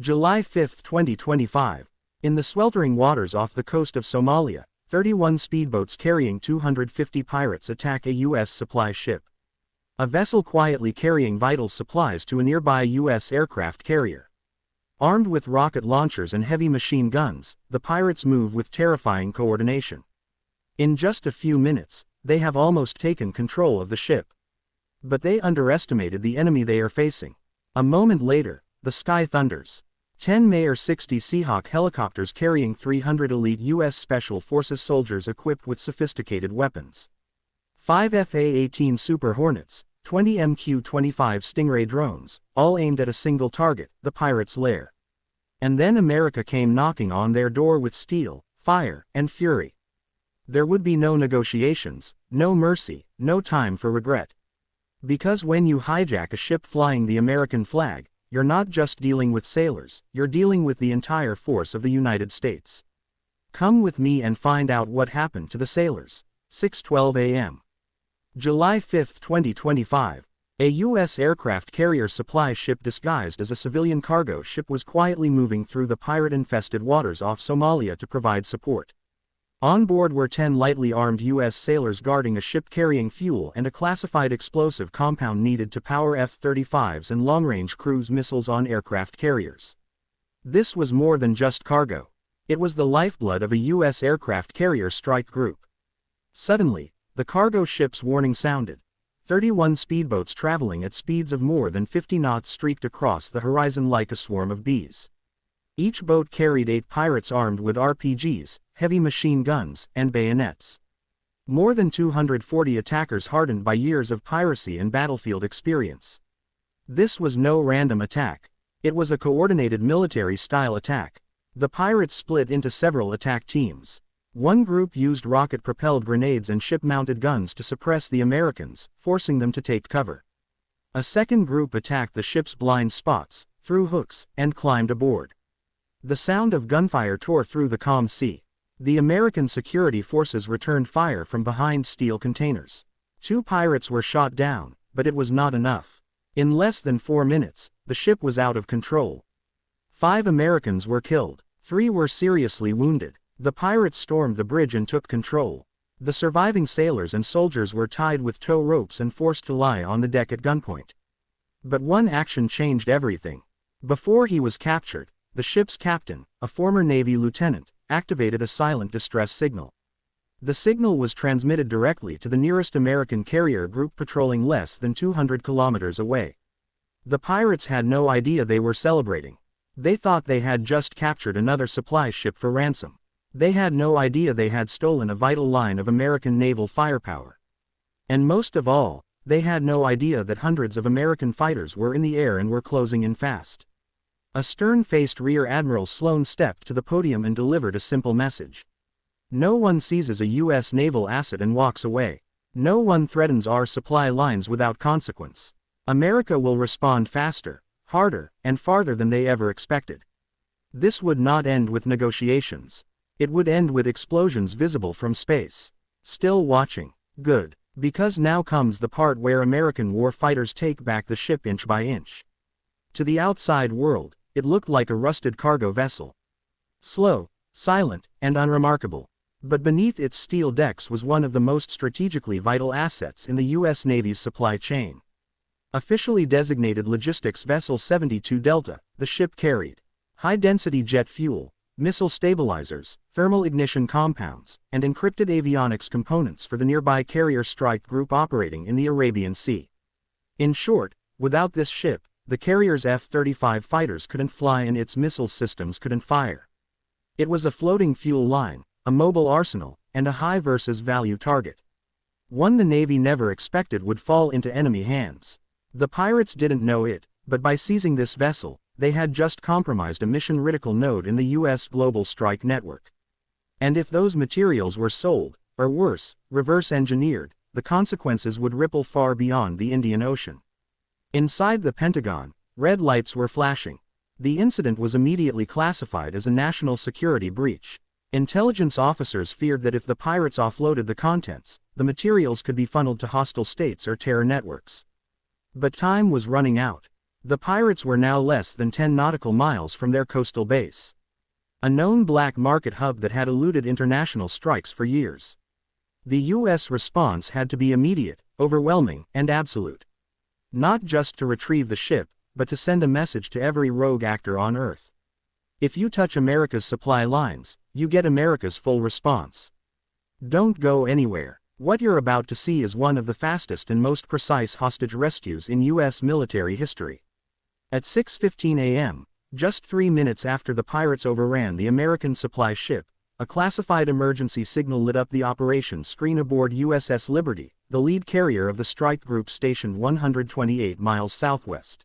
July 5, 2025. In the sweltering waters off the coast of Somalia, 31 speedboats carrying 250 pirates attack a U.S. supply ship. A vessel quietly carrying vital supplies to a nearby U.S. aircraft carrier. Armed with rocket launchers and heavy machine guns, the pirates move with terrifying coordination. In just a few minutes, they have almost taken control of the ship. But they underestimated the enemy they are facing. A moment later, the sky thunders. 10 MAR-60 Seahawk helicopters carrying 300 elite U.S. Special Forces soldiers equipped with sophisticated weapons. 5 FA-18 Super Hornets, 20 MQ-25 Stingray drones, all aimed at a single target, the pirates' lair. And then America came knocking on their door with steel, fire, and fury. There would be no negotiations, no mercy, no time for regret. Because when you hijack a ship flying the American flag, you're not just dealing with sailors, you're dealing with the entire force of the United States. Come with me and find out what happened to the sailors. 6:12 a.m. July 5, 2025. A U.S. aircraft carrier supply ship disguised as a civilian cargo ship was quietly moving through the pirate-infested waters off Somalia to provide support. On board were 10 lightly armed U.S. sailors guarding a ship carrying fuel and a classified explosive compound needed to power F-35s and long-range cruise missiles on aircraft carriers. This was more than just cargo. It was the lifeblood of a U.S. aircraft carrier strike group. Suddenly, the cargo ship's warning sounded. 31 speedboats traveling at speeds of more than 50 knots streaked across the horizon like a swarm of bees. Each boat carried 8 pirates armed with RPGs, heavy machine guns, and bayonets. More than 240 attackers hardened by years of piracy and battlefield experience. This was no random attack. It was a coordinated military-style attack. The pirates split into several attack teams. One group used rocket-propelled grenades and ship-mounted guns to suppress the Americans, forcing them to take cover. A second group attacked the ship's blind spots, threw hooks, and climbed aboard. The sound of gunfire tore through the calm sea. The American security forces returned fire from behind steel containers. 2 pirates were shot down, but it was not enough. In less than 4 minutes, the ship was out of control. 5 Americans were killed. 3 were seriously wounded. The pirates stormed the bridge and took control. The surviving sailors and soldiers were tied with tow ropes and forced to lie on the deck at gunpoint. But one action changed everything. Before he was captured, the ship's captain, a former Navy lieutenant, activated a silent distress signal. The signal was transmitted directly to the nearest American carrier group patrolling less than 200 kilometers away. The pirates had no idea they were celebrating. They thought they had just captured another supply ship for ransom. They had no idea they had stolen a vital line of American naval firepower. And most of all, they had no idea that hundreds of American fighters were in the air and were closing in fast. A stern-faced Rear Admiral Sloan stepped to the podium and delivered a simple message. No one seizes a U.S. naval asset and walks away. No one threatens our supply lines without consequence. America will respond faster, harder, and farther than they ever expected. This would not end with negotiations. It would end with explosions visible from space. Still watching? Good. Because now comes the part where American war fighters take back the ship inch by inch. To the outside world, it looked like a rusted cargo vessel. Slow, silent, and unremarkable. But beneath its steel decks was one of the most strategically vital assets in the U.S. Navy's supply chain. Officially designated Logistics Vessel 72 Delta, the ship carried high-density jet fuel, missile stabilizers, thermal ignition compounds, and encrypted avionics components for the nearby carrier strike group operating in the Arabian Sea. In short, without this ship, the carrier's F-35 fighters couldn't fly and its missile systems couldn't fire. It was a floating fuel line, a mobile arsenal, and a high versus value target. One the Navy never expected would fall into enemy hands. The pirates didn't know it, but by seizing this vessel, they had just compromised a mission-critical node in the U.S. global strike network. And if those materials were sold, or worse, reverse-engineered, the consequences would ripple far beyond the Indian Ocean. Inside the Pentagon, red lights were flashing. The incident was immediately classified as a national security breach. Intelligence officers feared that if the pirates offloaded the contents, the materials could be funneled to hostile states or terror networks. But time was running out. The pirates were now less than 10 nautical miles from their coastal base. A known black market hub that had eluded international strikes for years. The U.S. response had to be immediate, overwhelming, and absolute. Not just to retrieve the ship, but to send a message to every rogue actor on Earth. If you touch America's supply lines, you get America's full response. Don't go anywhere. What you're about to see is one of the fastest and most precise hostage rescues in U.S. military history. At 6:15 a.m., just 3 minutes after the pirates overran the American supply ship, a classified emergency signal lit up the operations screen aboard USS Liberty, the lead carrier of the strike group stationed 128 miles southwest.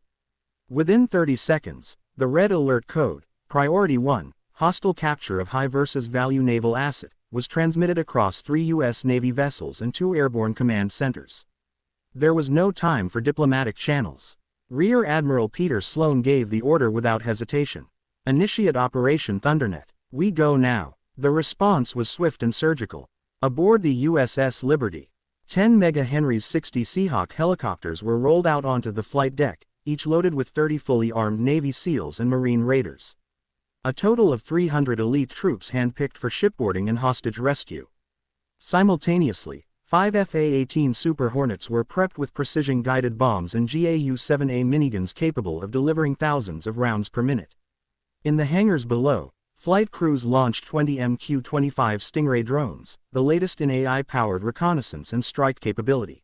Within 30 seconds, the red alert code, Priority 1, hostile capture of high versus value naval asset, was transmitted across 3 U.S. Navy vessels and 2 airborne command centers. There was no time for diplomatic channels. Rear Admiral Peter Sloan gave the order without hesitation. Initiate Operation Thundernet. We go now. The response was swift and surgical. Aboard the USS Liberty, 10 MHz 60 Seahawk helicopters were rolled out onto the flight deck, each loaded with 30 fully armed Navy SEALs and Marine Raiders. A total of 300 elite troops handpicked for shipboarding and hostage rescue. Simultaneously, 5 FA-18 Super Hornets were prepped with precision-guided bombs and GAU-7A miniguns capable of delivering thousands of rounds per minute. In the hangars below, flight crews launched 20 MQ-25 Stingray drones, the latest in AI-powered reconnaissance and strike capability.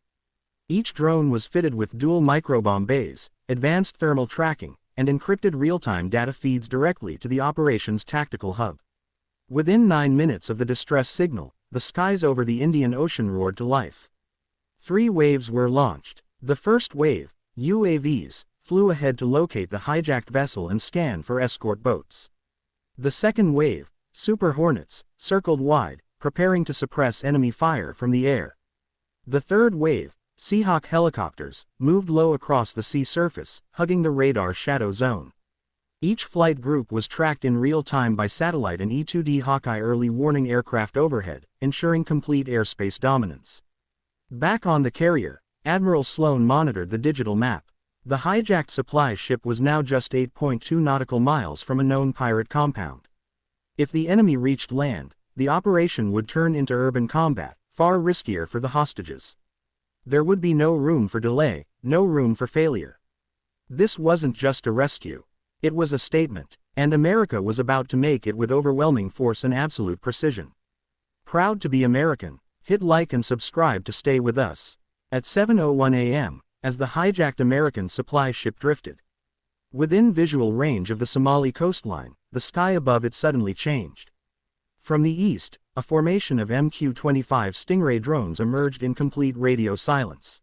Each drone was fitted with dual microbomb bays, advanced thermal tracking, and encrypted real-time data feeds directly to the operations tactical hub. Within 9 minutes of the distress signal, the skies over the Indian Ocean roared to life. 3 waves were launched. The first wave, UAVs, flew ahead to locate the hijacked vessel and scan for escort boats. The second wave, Super Hornets, circled wide, preparing to suppress enemy fire from the air. The third wave, Seahawk helicopters, moved low across the sea surface, hugging the radar shadow zone. Each flight group was tracked in real time by satellite and E-2D Hawkeye early warning aircraft overhead, ensuring complete airspace dominance. Back on the carrier, Admiral Sloan monitored the digital map. The hijacked supply ship was now just 8.2 nautical miles from a known pirate compound. If the enemy reached land, the operation would turn into urban combat, far riskier for the hostages. There would be no room for delay, no room for failure. This wasn't just a rescue. It was a statement, and America was about to make it with overwhelming force and absolute precision. Proud to be American, hit like and subscribe to stay with us. At 7:01 a.m., as the hijacked American supply ship drifted within visual range of the Somali coastline, the sky above it suddenly changed. From the east, a formation of MQ-25 Stingray drones emerged in complete radio silence.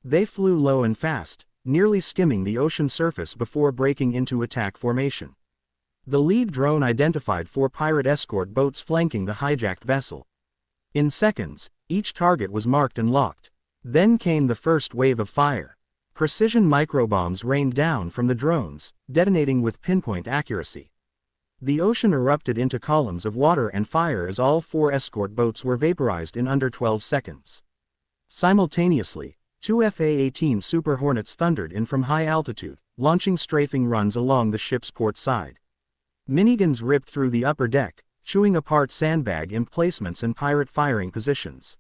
They flew low and fast, nearly skimming the ocean surface before breaking into attack formation. The lead drone identified 4 pirate escort boats flanking the hijacked vessel. In seconds, each target was marked and locked. Then came the first wave of fire. Precision microbombs rained down from the drones, detonating with pinpoint accuracy. The ocean erupted into columns of water and fire as all 4 escort boats were vaporized in under 12 seconds. Simultaneously, 2 FA-18 Super Hornets thundered in from high altitude, launching strafing runs along the ship's port side. Miniguns ripped through the upper deck, chewing apart sandbag emplacements and pirate firing positions.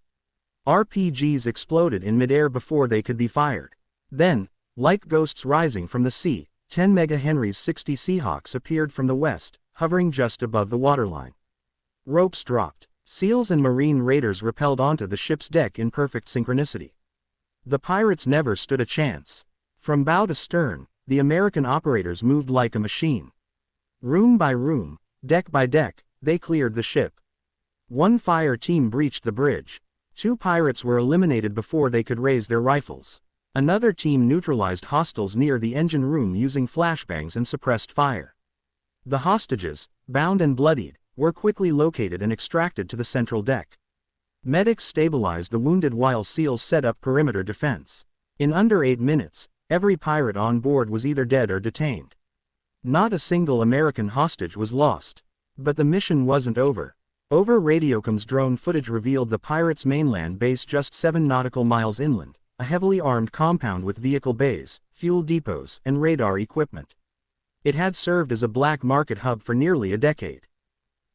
RPGs exploded in midair before they could be fired. Then, like ghosts rising from the sea, 10 MHz 60 Seahawks appeared from the west, hovering just above the waterline. Ropes dropped. SEALs and Marine Raiders rappelled onto the ship's deck in perfect synchronicity. The pirates never stood a chance. From bow to stern, the American operators moved like a machine. Room by room, deck by deck, they cleared the ship. 1 fire team breached the bridge. 2 pirates were eliminated before they could raise their rifles. Another team neutralized hostiles near the engine room using flashbangs and suppressed fire. The hostages, bound and bloodied, were quickly located and extracted to the central deck. Medics stabilized the wounded while SEALs set up perimeter defense. In under 8 minutes, every pirate on board was either dead or detained. Not a single American hostage was lost. But the mission wasn't over. Over Radiocom's drone footage revealed the pirates' mainland base just 7 nautical miles inland, a heavily armed compound with vehicle bays, fuel depots, and radar equipment. It had served as a black market hub for nearly a decade.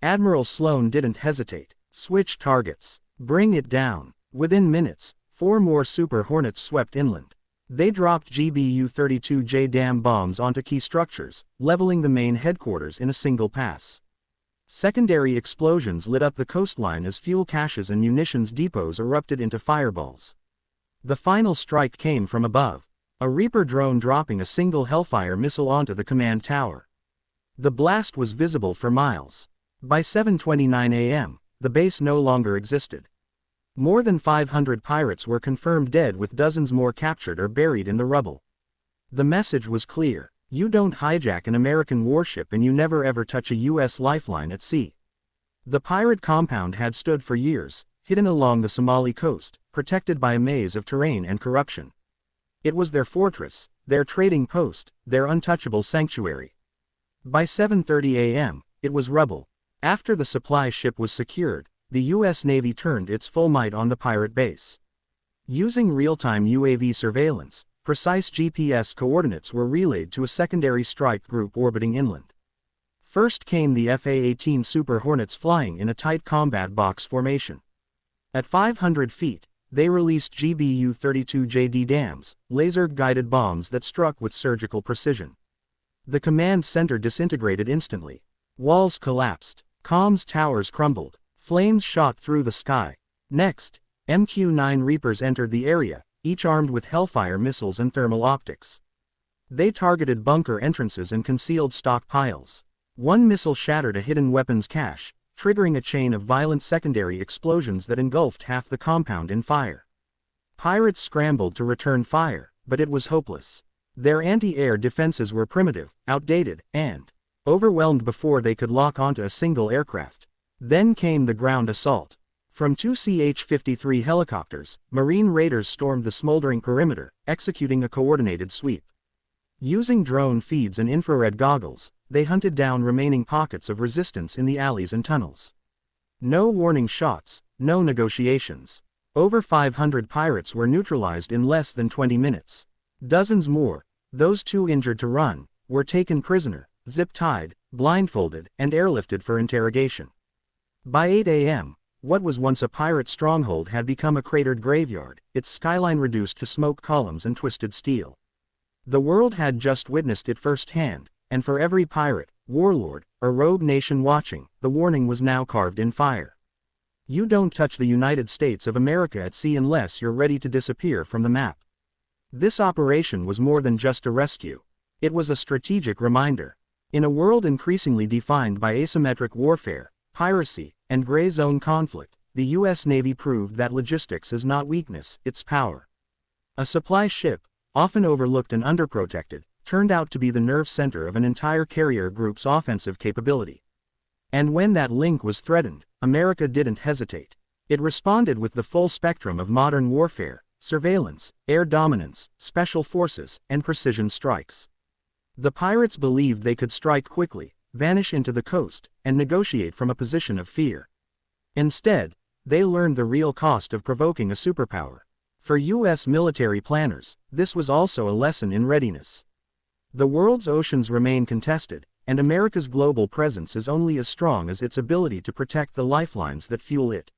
Admiral Sloan didn't hesitate. Switch targets. Bring it down. Within minutes, 4 more Super Hornets swept inland. They dropped GBU-32J dam bombs onto key structures, leveling the main headquarters in a single pass. Secondary explosions lit up the coastline as fuel caches and munitions depots erupted into fireballs. The final strike came from above, a Reaper drone dropping a single Hellfire missile onto the command tower. The blast was visible for miles. By 7:29 a.m., the base no longer existed. More than 500 pirates were confirmed dead, with dozens more captured or buried in the rubble. The message was clear: you don't hijack an American warship and you never ever touch a U.S. lifeline at sea. The pirate compound had stood for years, hidden along the Somali coast, protected by a maze of terrain and corruption. It was their fortress, their trading post, their untouchable sanctuary. By 7:30 a.m., it was rubble. After the supply ship was secured, the U.S. Navy turned its full might on the pirate base. Using real-time UAV surveillance, precise GPS coordinates were relayed to a secondary strike group orbiting inland. First came the FA-18 Super Hornets flying in a tight combat box formation. At 500 feet, they released GBU-32JD dams, laser-guided bombs that struck with surgical precision. The command center disintegrated instantly. Walls collapsed. Comms towers crumbled. Flames shot through the sky. Next, MQ-9 Reapers entered the area, each armed with Hellfire missiles and thermal optics. They targeted bunker entrances and concealed stockpiles. One missile shattered a hidden weapons cache, triggering a chain of violent secondary explosions that engulfed half the compound in fire. Pirates scrambled to return fire, but it was hopeless. Their anti-air defenses were primitive, outdated, and overwhelmed before they could lock onto a single aircraft. Then came the ground assault. From 2 CH-53 helicopters, Marine raiders stormed the smoldering perimeter, executing a coordinated sweep. Using drone feeds and infrared goggles, they hunted down remaining pockets of resistance in the alleys and tunnels. No warning shots, no negotiations. Over 500 pirates were neutralized in less than 20 minutes. Dozens more, those too injured to run, were taken prisoner, zip-tied, blindfolded, and airlifted for interrogation. By 8 a.m., what was once a pirate stronghold had become a cratered graveyard, its skyline reduced to smoke columns and twisted steel. The world had just witnessed it firsthand, and for every pirate, warlord, or rogue nation watching, the warning was now carved in fire. You don't touch the United States of America at sea unless you're ready to disappear from the map. This operation was more than just a rescue. It was a strategic reminder. In a world increasingly defined by asymmetric warfare, piracy, and gray zone conflict, the U.S. Navy proved that logistics is not weakness, it's power. A supply ship, often overlooked and underprotected, turned out to be the nerve center of an entire carrier group's offensive capability. And when that link was threatened, America didn't hesitate. It responded with the full spectrum of modern warfare: surveillance, air dominance, special forces, and precision strikes. The pirates believed they could strike quickly, vanish into the coast, and negotiate from a position of fear. Instead, they learned the real cost of provoking a superpower. For U.S. military planners, this was also a lesson in readiness. The world's oceans remain contested, and America's global presence is only as strong as its ability to protect the lifelines that fuel it.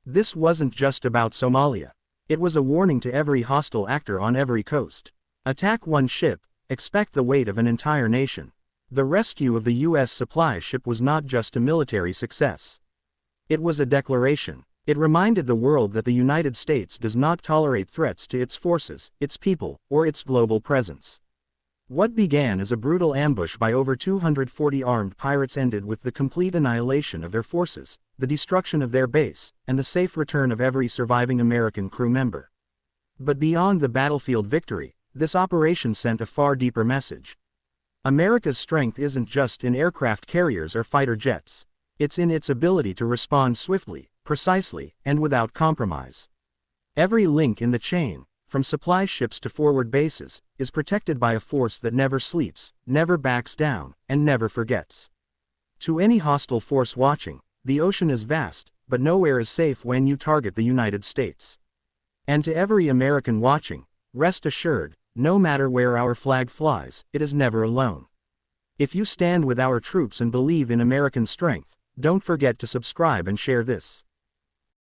This wasn't just about Somalia. It was a warning to every hostile actor on every coast. Attack one ship, expect the weight of an entire nation. The rescue of the U.S. supply ship was not just a military success. It was a declaration. It reminded the world that the United States does not tolerate threats to its forces, its people, or its global presence. What began as a brutal ambush by over 240 armed pirates ended with the complete annihilation of their forces, the destruction of their base, and the safe return of every surviving American crew member. But beyond the battlefield victory, this operation sent a far deeper message. America's strength isn't just in aircraft carriers or fighter jets. It's in its ability to respond swiftly, precisely, and without compromise. Every link in the chain, from supply ships to forward bases, is protected by a force that never sleeps, never backs down, and never forgets. To any hostile force watching, the ocean is vast, but nowhere is safe when you target the United States. And to every American watching, rest assured, No matter where our flag flies, it is never alone. If you stand with our troops and believe in American strength, don't forget to subscribe and share this.